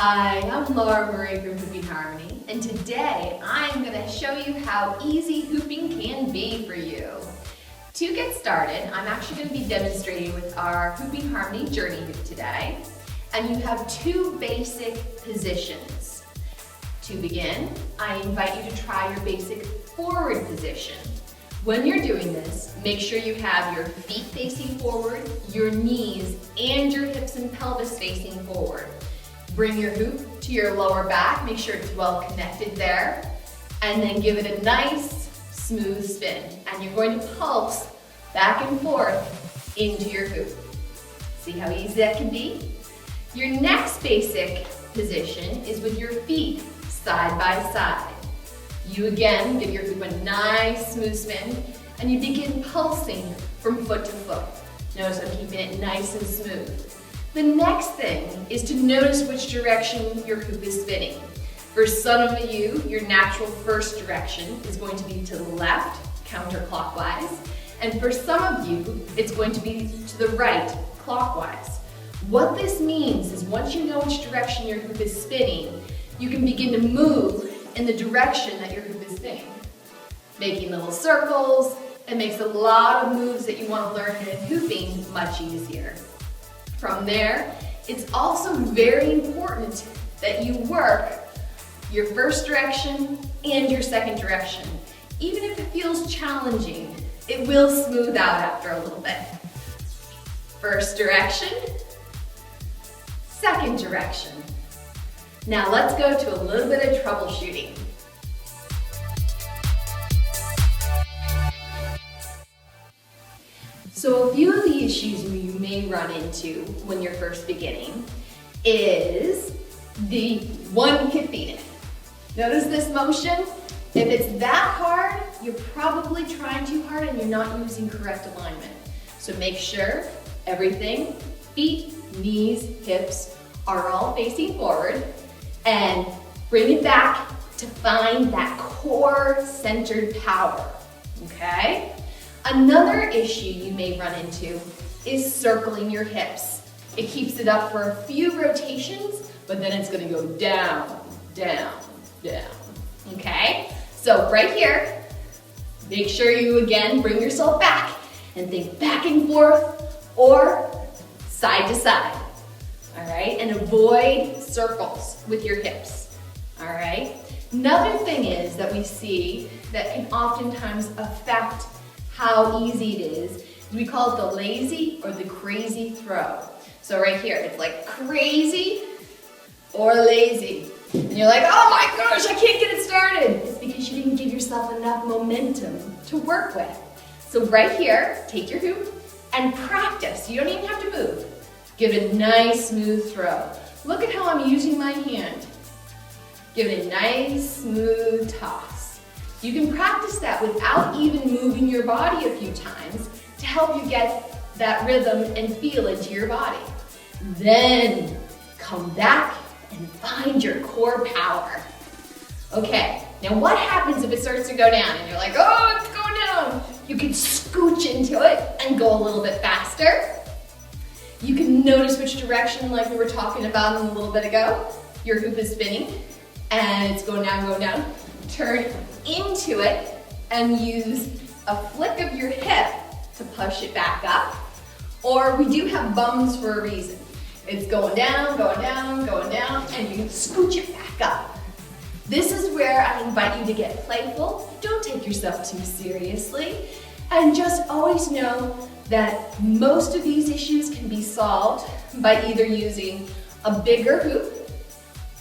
Hi, I'm Laura Marie from Hooping Harmony, and today I'm going to show you how easy hooping can be for you. To get started, I'm actually going to be demonstrating with our Hooping Harmony Journey Hoop today, and you have two basic positions. To begin, I invite you to try your basic forward position. When you're doing this, make sure you have your feet facing forward, your knees and your hips and pelvis facing forward. Bring your hoop to your lower back, make sure it's well connected there, and then give it a nice smooth spin. And you're going to pulse back and forth into your hoop. See how easy that can be? Your next basic position is with your feet side by side. You again give your hoop a nice smooth spin and you begin pulsing from foot to foot. Notice I'm keeping it nice and smooth. The next thing is to notice which direction your hoop is spinning. For some of you, your natural first direction is going to be to the left, counterclockwise, and for some of you, it's going to be to the right, clockwise. What this means is once you know which direction your hoop is spinning, you can begin to move in the direction that your hoop is spinning. Making little circles, it makes a lot of moves that you want to learn in hooping much easier. From there, it's also very important that you work your first direction and your second direction. Even if it feels challenging, it will smooth out after a little bit. First direction, second direction. Now let's go to a little bit of troubleshooting. So a few of the issues you may run into when you're first beginning is the one hip beat. Notice this motion? If it's that hard, you're probably trying too hard and you're not using correct alignment. So make sure everything, feet, knees, hips, are all facing forward and bring it back to find that core centered power, okay? Another issue you may run into is circling your hips. It keeps it up for a few rotations, but then it's gonna go down, down, down, okay? So right here, make sure you again bring yourself back and think back and forth or side to side, all right? And avoid circles with your hips, all right? Another thing is that we see that can oftentimes affect how easy it is we call it the lazy or the crazy throw. So right here, it's like crazy or lazy. And you're like, oh my gosh, I can't get it started. It's because you didn't give yourself enough momentum to work with. So right here, take your hoop and practice. You don't even have to move. Give it a nice smooth throw. Look at how I'm using my hand. Give it a nice smooth toss. You can practice that without even moving your body a few times to help you get that rhythm and feel into your body. Then come back and find your core power. Okay, now what happens if it starts to go down and you're like, oh, it's going down? You can scooch into it and go a little bit faster. You can notice which direction, like we were talking about a little bit ago, your hoop is spinning and it's going down, going down. Turn into it and use a flick of your hip to push it back up. Or we do have bums for a reason. It's going down, going down, going down, and you can scooch it back up. This is where I invite you to get playful. Don't take yourself too seriously. And just always know that most of these issues can be solved by either using a bigger hoop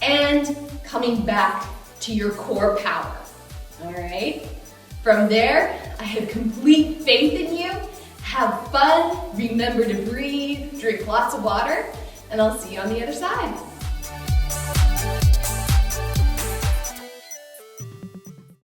and coming back to your core power, all right? From there, I have complete faith in you. Have fun, remember to breathe, drink lots of water, and I'll see you on the other side.